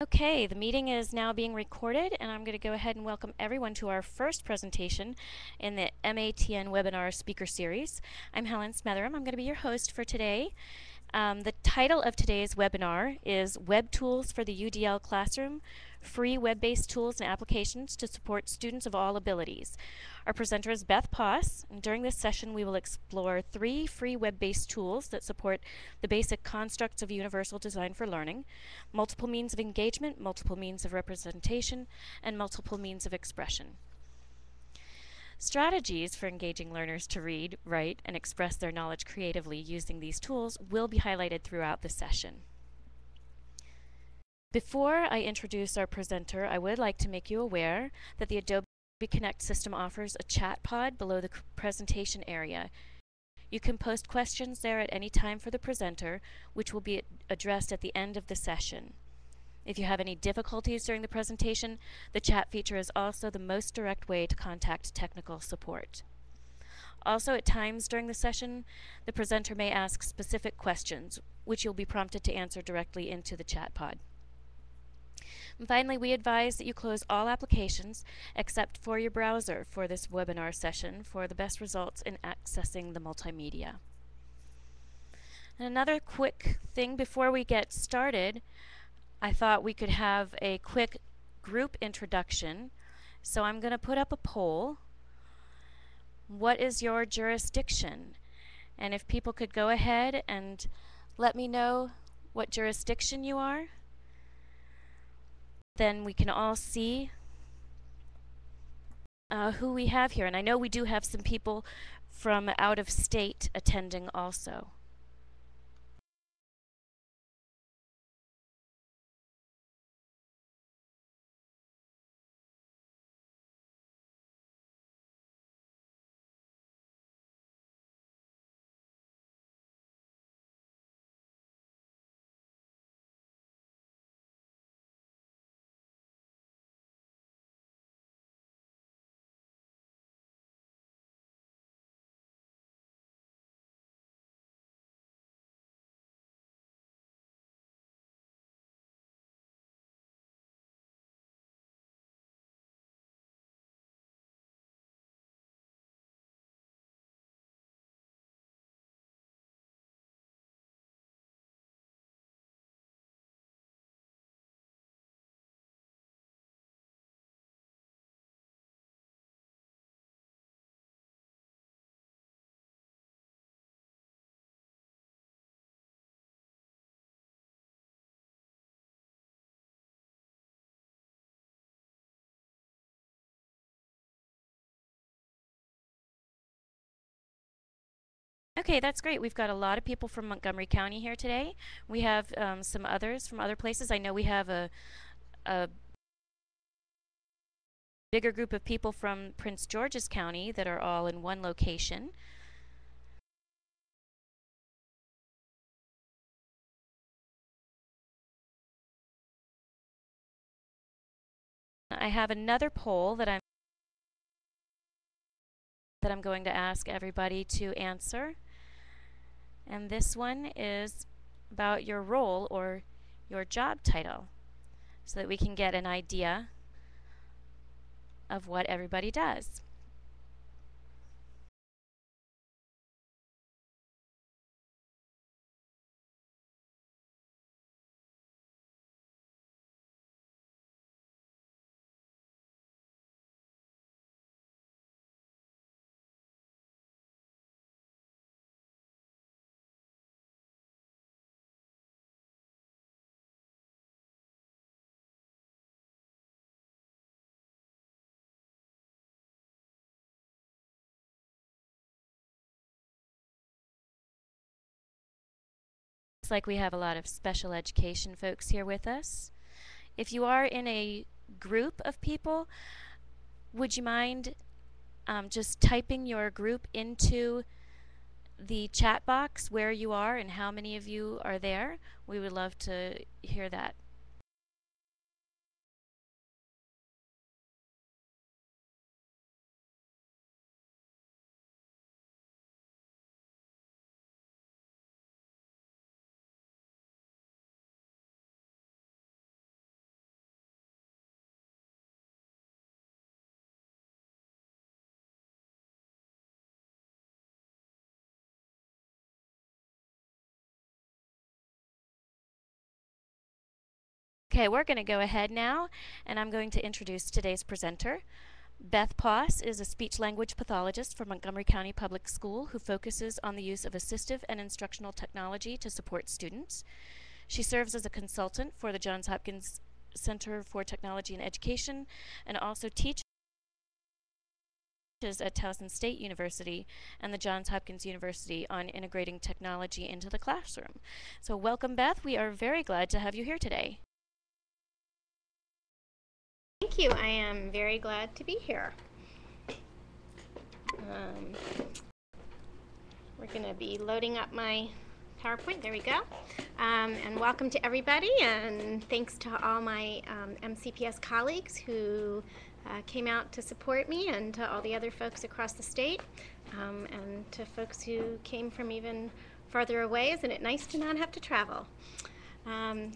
Okay, the meeting is now being recorded, and I'm going to go ahead and welcome everyone to our first presentation in the MATN webinar speaker series. I'm Helen Smetheram. I'm going to be your host for today. The title of today's webinar is Web Tools for the UDL Classroom, Free Web-Based Tools and Applications to Support Students of All Abilities. Our presenter is Beth Poss, and during this session we will explore 3 free web-based tools that support the basic constructs of universal design for learning, multiple means of engagement, multiple means of representation, and multiple means of expression. Strategies for engaging learners to read, write, and express their knowledge creatively using these tools will be highlighted throughout the session. Before I introduce our presenter, I would like to make you aware that the Adobe Connect system offers a chat pod below the presentation area. You can post questions there at any time for the presenter, which will be addressed at the end of the session. If you have any difficulties during the presentation, the chat feature is also the most direct way to contact technical support. Also, at times during the session, the presenter may ask specific questions, which you'll be prompted to answer directly into the chat pod. And finally, we advise that you close all applications except for your browser for this webinar session for the best results in accessing the multimedia. And another quick thing before we get started, I thought we could have a quick group introduction. So I'm going to put up a poll. What is your jurisdiction? And if people could go ahead and let me know what jurisdiction you are, then we can all see who we have here. And I know we do have some people from out of state attending also. Okay, that's great. We've got a lot of people from Montgomery County here today. We have some others from other places. I know we have a bigger group of people from Prince George's County that are all in one location. I have another poll that I'm going to ask everybody to answer. And this one is about your role or your job title, so that we can get an idea of what everybody does. Looks like we have a lot of special education folks here with us. If you are in a group of people, would you mind just typing your group into the chat box where you are and how many of you are there? We would love to hear that. Okay, we're going to go ahead now, and I'm going to introduce today's presenter. Beth Poss is a speech-language pathologist for Montgomery County Public School who focuses on the use of assistive and instructional technology to support students. She serves as a consultant for the Johns Hopkins Center for Technology and Education and also teaches at Towson State University and the Johns Hopkins University on integrating technology into the classroom. So welcome, Beth. We are very glad to have you here today. Thank you. I am very glad to be here. We're going to be loading up my PowerPoint. There we go. And welcome to everybody, and thanks to all my MCPS colleagues who came out to support me, and to all the other folks across the state, and to folks who came from even farther away. Isn't it nice to not have to travel?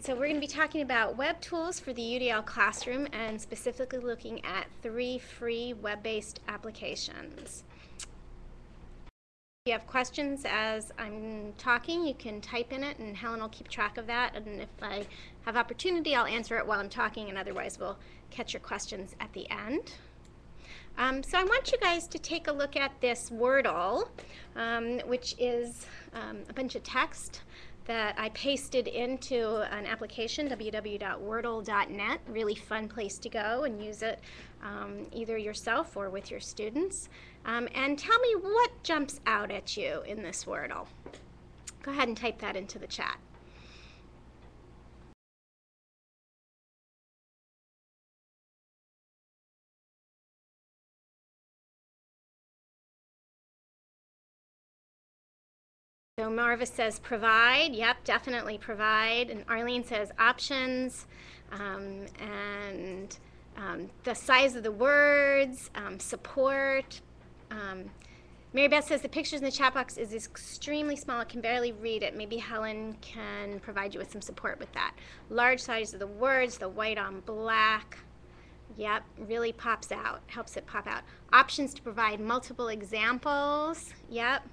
So we're going to be talking about web tools for the UDL classroom, and specifically looking at 3 free web-based applications. If you have questions as I'm talking, you can type in it, and Helen will keep track of that. And if I have opportunity, I'll answer it while I'm talking, and otherwise we'll catch your questions at the end. So I want you guys to take a look at this Wordle, which is a bunch of text that I pasted into an application, www.wordle.net. Really fun place to go and use it either yourself or with your students. And tell me what jumps out at you in this Wordle. Go ahead and type that into the chat. So Marva says provide. Yep, definitely provide. And Arlene says options, and the size of the words, support. Mary Beth says the pictures in the chat box is extremely small. I can barely read it. Maybe Helen can provide you with some support with that. Large size of the words, the white on black. Yep, really pops out, helps it pop out. Options to provide multiple examples. Yep.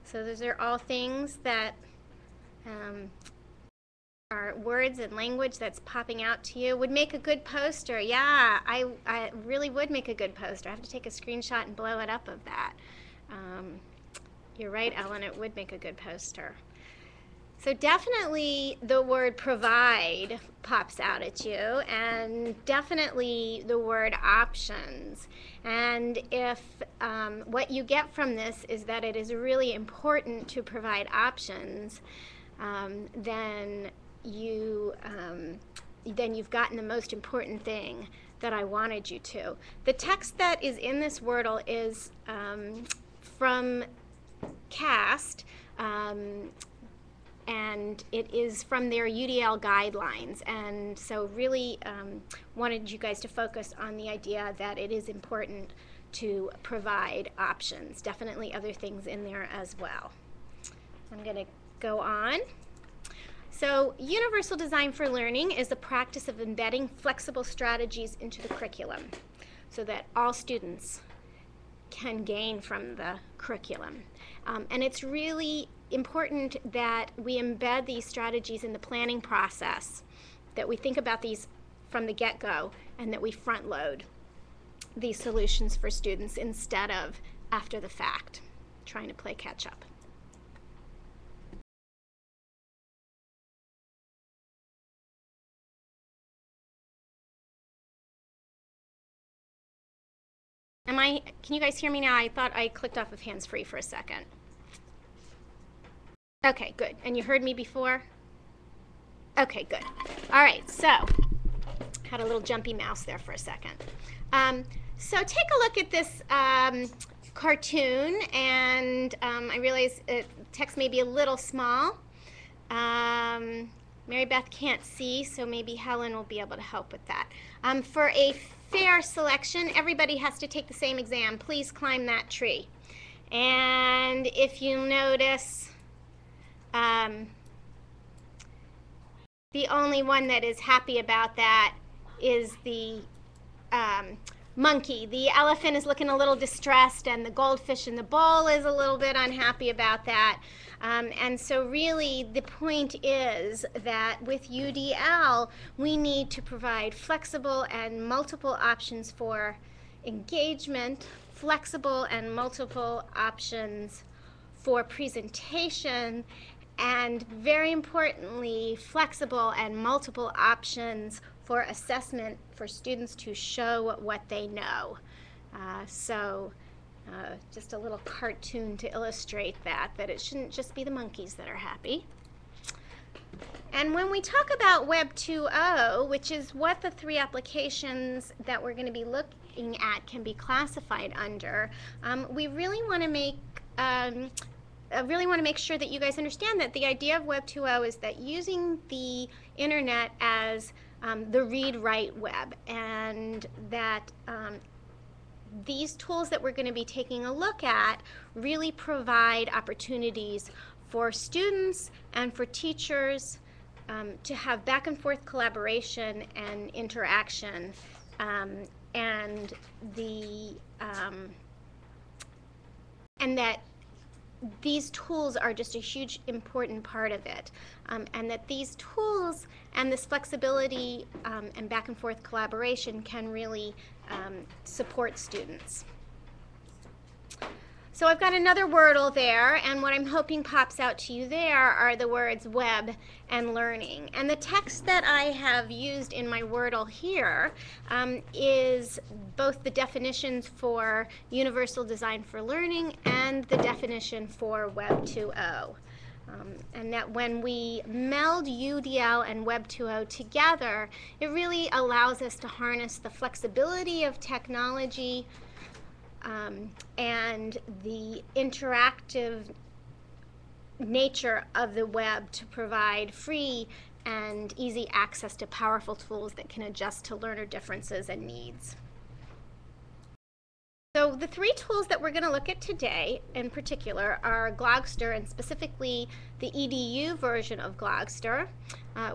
So those are all things that are words and language that's popping out to you. Would make a good poster. Yeah, I really would make a good poster. I have to take a screenshot and blow it up of that. You're right, Ellen, it would make a good poster. So definitely the word provide pops out at you, and definitely the word options. And if what you get from this is that it is really important to provide options, then you've gotten the most important thing that I wanted you to. The text that is in this Wordle is from CAST, and it is from their UDL guidelines. And so really wanted you guys to focus on the idea that it is important to provide options. Definitely other things in there as well. I'm going to go on. So universal design for learning is the practice of embedding flexible strategies into the curriculum so that all students can gain from the curriculum. And it's really important that we embed these strategies in the planning process, that we think about these from the get-go, and that we front load these solutions for students instead of after the fact, trying to play catch up. Can you guys hear me now? I thought I clicked off of hands-free for a second. Okay, good. And you heard me before? Okay, good. All right, so had a little jumpy mouse there for a second. So take a look at this cartoon, and I realize text may be a little small. Mary Beth can't see, so maybe Helen will be able to help with that. For a fair selection, everybody has to take the same exam. Please climb that tree. And if you notice, the only one that is happy about that is the monkey. The elephant is looking a little distressed, and the goldfish in the bowl is a little bit unhappy about that. And so really the point is that with UDL, we need to provide flexible and multiple options for engagement, flexible and multiple options for presentation, and very importantly, flexible and multiple options for assessment for students to show what they know. Just a little cartoon to illustrate that it shouldn't just be the monkeys that are happy. And when we talk about Web 2.0, which is what the 3 applications that we're going to be looking at can be classified under, we really want to make sure that you guys understand that the idea of Web 2.0 is that using the internet as the read-write web, and that these tools that we're going to be taking a look at really provide opportunities for students and for teachers to have back and forth collaboration and interaction, and that these tools are just a huge important part of it, and that these tools and this flexibility and back and forth collaboration can really support students. So I've got another Wordle there, and what I'm hoping pops out to you there are the words web and learning. And the text that I have used in my Wordle here is both the definitions for Universal Design for Learning and the definition for Web 2.0. And that when we meld UDL and Web 2.0 together, it really allows us to harness the flexibility of technology and the interactive nature of the web to provide free and easy access to powerful tools that can adjust to learner differences and needs. So the 3 tools that we're going to look at today in particular are Glogster, and specifically the EDU version of Glogster.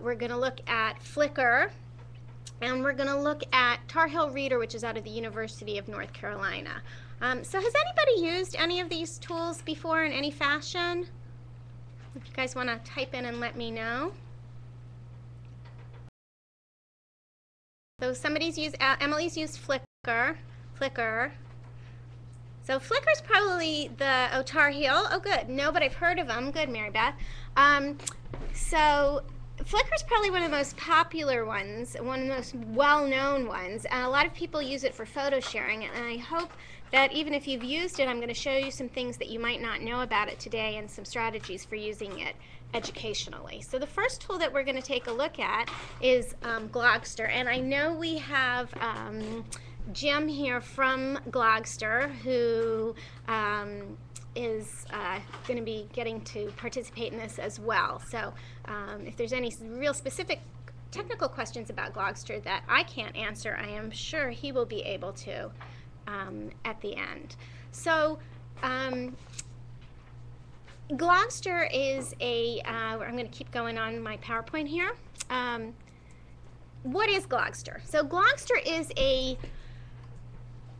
We're going to look at Flickr, and we're going to look at Tar Heel Reader, which is out of the University of North Carolina. So has anybody used any of these tools before in any fashion? If you guys want to type in and let me know. So somebody's used, Emily's used Flickr. So Flickr's probably the Tar Heel. Oh, good. No, but I've heard of them. Good, Mary Beth. So Flickr's probably one of the most popular ones, one of the most well-known ones, and a lot of people use it for photo sharing, and I hope that even if you've used it, I'm going to show you some things that you might not know about it today and some strategies for using it educationally. So the first tool that we're going to take a look at is Glogster, and I know we have Jim here from Glogster, who is going to be getting to participate in this as well. So if there's any real specific technical questions about Glogster that I can't answer, I am sure he will be able to at the end. So Glogster is a, I'm going to keep going on my PowerPoint here. What is Glogster? So Glogster is a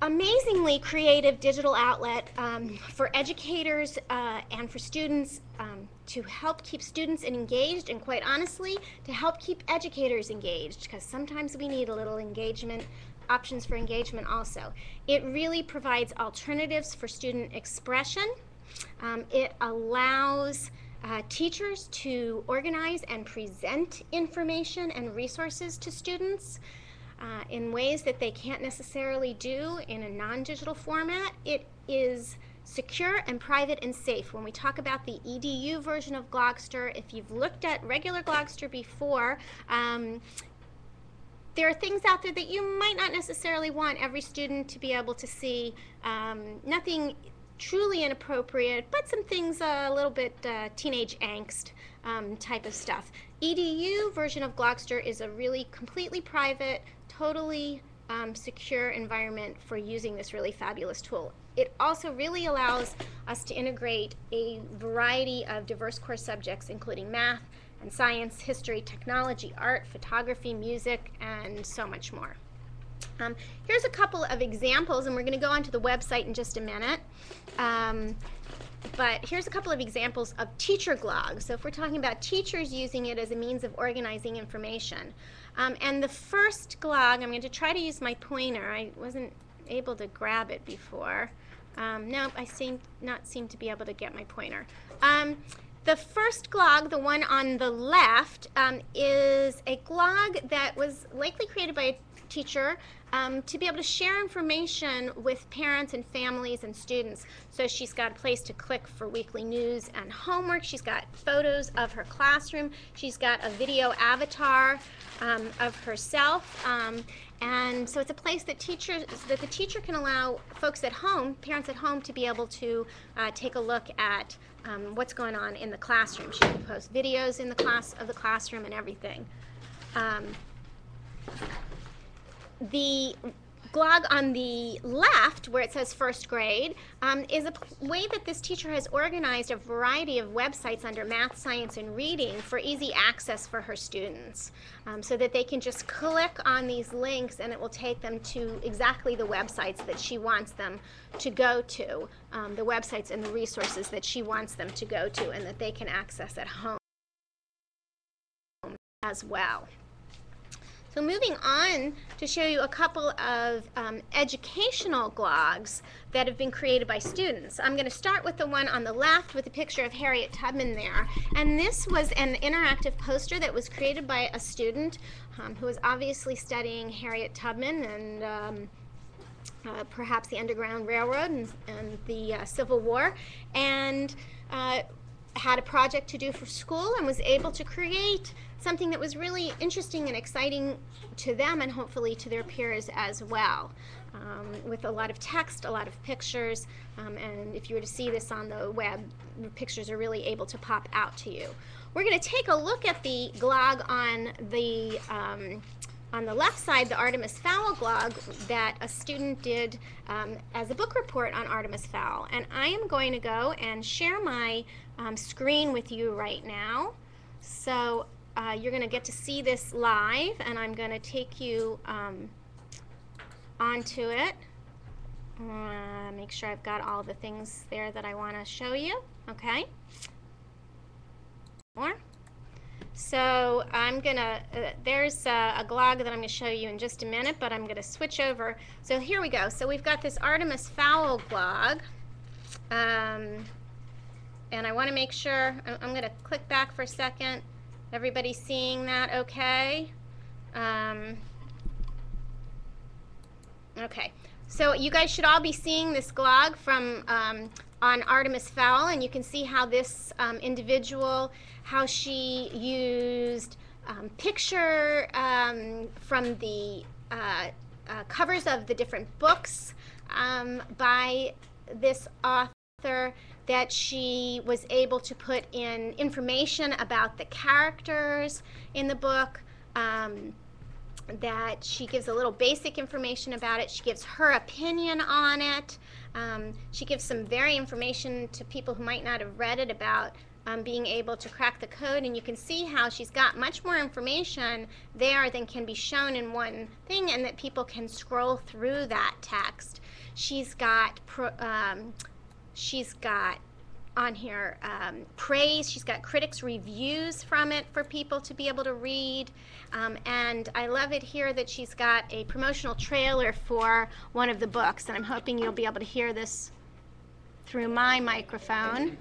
amazingly creative digital outlet for educators and for students to help keep students engaged, and quite honestly, to help keep educators engaged, because sometimes we need a little engagement, options for engagement also. It really provides alternatives for student expression. It allows teachers to organize and present information and resources to students in ways that they can't necessarily do in a non-digital format. It is secure and private and safe. When we talk about the EDU version of Glogster, if you've looked at regular Glogster before, there are things out there that you might not necessarily want every student to be able to see. Nothing truly inappropriate, but some things a little bit teenage angst type of stuff. EDU version of Glogster is a really completely private, totally secure environment for using this really fabulous tool. It also really allows us to integrate a variety of diverse core subjects, including math and science, history, technology, art, photography, music, and so much more. Here's a couple of examples, and we're going to go onto the website in just a minute. But here's a couple of examples of teacher glogs. So if we're talking about teachers using it as a means of organizing information. And the first glog, I'm going to try to use my pointer. I wasn't able to grab it before. Nope, I seem to be able to get my pointer. The first glog, the one on the left, is a glog that was likely created by a teacher to be able to share information with parents and families and students. So she's got a place to click for weekly news and homework. She's got photos of her classroom. She's got a video avatar of herself. And so it's a place that the teacher can allow folks at home, parents at home, to be able to take a look at what's going on in the classroom. She can post videos in the classroom and everything. The glog on the left, where it says first grade, is a way that this teacher has organized a variety of websites under math, science, and reading for easy access for her students, so that they can just click on these links and it will take them to exactly the websites that she wants them to go to, the websites and the resources that she wants them to go to and that they can access at home as well. So moving on to show you a couple of educational glogs that have been created by students. I'm going to start with the one on the left with a picture of Harriet Tubman there. And this was an interactive poster that was created by a student who was obviously studying Harriet Tubman and perhaps the Underground Railroad and the Civil War, and had a project to do for school and was able to create something that was really interesting and exciting to them and hopefully to their peers as well, with a lot of text, a lot of pictures, and if you were to see this on the web, the pictures are really able to pop out to you. We're going to take a look at the glog on the left side, the Artemis Fowl glog that a student did as a book report on Artemis Fowl. And I am going to go and share my screen with you right now. So you're going to get to see this live, and I'm going to take you onto it. Make sure I've got all the things there that I want to show you. Okay. More. So I'm going to, there's a glog that I'm going to show you in just a minute, but I'm going to switch over. So here we go. So we've got this Artemis Fowl glog. And I want to make sure, I'm going to click back for a second. Everybody seeing that okay? Okay. So you guys should all be seeing this glog from on Artemis Fowl, and you can see how this individual, how she used picture from the covers of the different books by this author, that she was able to put in information about the characters in the book, that she gives a little basic information about it. She gives her opinion on it. She gives some very information to people who might not have read it about being able to crack the code, and you can see how she's got much more information there than can be shown in one thing, and that people can scroll through that text. She's got on here praise. She's got critics' reviews from it for people to be able to read, and I love it here that she's got a promotional trailer for one of the books, and I'm hoping you'll be able to hear this through my microphone.